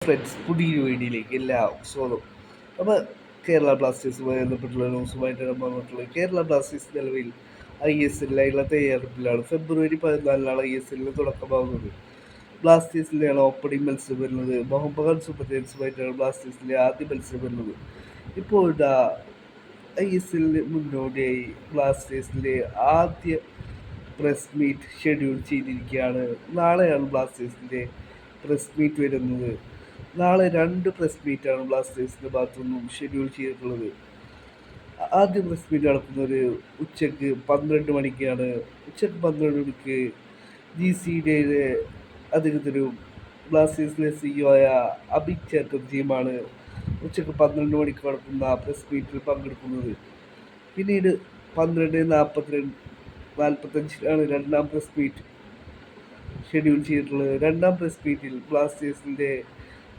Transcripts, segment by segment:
Friends, പുതിയൊരു വീഡിയോയിലേക്ക് എല്ലാവർക്കും സ്വാഗതം. അപ്പോൾ കേരള ബ്ലാസ്റ്റേഴ്സുമായി ബന്ധപ്പെട്ടുള്ള ന്യൂസുമായിട്ടാണ് വന്നിട്ടുള്ളത്. കേരള ബ്ലാസ്റ്റേഴ്സ് നിലവിൽ ISL-നുള്ള തയ്യാറെടുപ്പിലാണ്. ഫെബ്രുവരി 14 ISL-ന് തുടക്കമാകുന്നത്. ബ്ലാസ്റ്റേഴ്സിലെയാണ് ഓപ്പണിംഗ് മത്സരം വരുന്നത്. മോഹൻബഗാൻ സൂപ്പർ ജയൻസുമായിട്ടാണ് ബ്ലാസ്റ്റേഴ്സിലെ ആദ്യ മത്സരം വരുന്നത്. ഇപ്പോഴത്തെ ISL-ന് മുന്നോടിയായി ബ്ലാസ്റ്റേഴ്സിലെ ആദ്യ പ്രസ് മീറ്റ് ഷെഡ്യൂൾ ചെയ്തിരിക്കുകയാണ്. നാളെയാണ് ബ്ലാസ്റ്റേഴ്സിൻ്റെ പ്രസ് മീറ്റ് വരുന്നത്. നാളെ 2 പ്രസ് മീറ്റാണ് ബ്ലാസ്റ്റേഴ്സിൻ്റെ ഭാഗത്തുനിന്നും ഷെഡ്യൂൾ ചെയ്തിട്ടുള്ളത്. ആദ്യ പ്രസ് മീറ്റ് നടക്കുന്നത് ഉച്ചയ്ക്ക് 12 മണിക്കാണ്. ഉച്ചയ്ക്ക് 12 മണിക്ക് GCDയുടെ അധികൃതരും ബ്ലാസ്റ്റേഴ്സിലെ CEO ആയ അഭിക് ചാറ്റർജിയുമാണ് ഉച്ചയ്ക്ക് 12 മണിക്ക് നടക്കുന്ന പ്രസ് മീറ്റിൽ പങ്കെടുക്കുന്നത്. പിന്നീട് 12:45 രണ്ടാം പ്രസ് മീറ്റ് ഷെഡ്യൂൾ ചെയ്തിട്ടുള്ളത്. രണ്ടാം പ്രസ് മീറ്റിൽ ബ്ലാസ്റ്റേഴ്സിൻ്റെ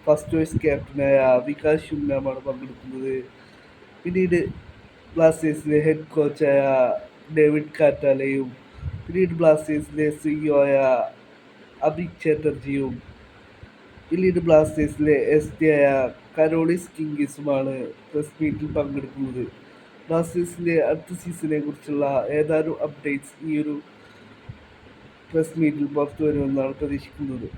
ഫസ്റ്റ് വൈസ് ക്യാപ്റ്റനായ വികാസ് ശുംനാമാണ് പങ്കെടുക്കുന്നത്. പിന്നീട് ബ്ലാസ്റ്റേഴ്സിലെ ഹെഡ് കോച്ചായ ഡേവിഡ് കാറ്റാലയും പിന്നീട് ബ്ലാസ്റ്റേഴ്സിലെ CEO ആയ അഭിക് ചാറ്റർജിയും പിന്നീട് ബ്ലാസ്റ്റേഴ്സിലെ SD ആയ കരോളിസ് കിങ്കിസുമാണ് പ്രസ് മീറ്റിൽ പങ്കെടുക്കുന്നത്. ബ്ലാസ്റ്റേഴ്സിൻ്റെ അടുത്ത സീസണെ കുറിച്ചുള്ള ഏതാനും അപ്ഡേറ്റ്സ് ഈ ഒരു പ്രസ് മീറ്റിൽ പുറത്തു വരുമെന്നാണ് പ്രതീക്ഷിക്കുന്നത്.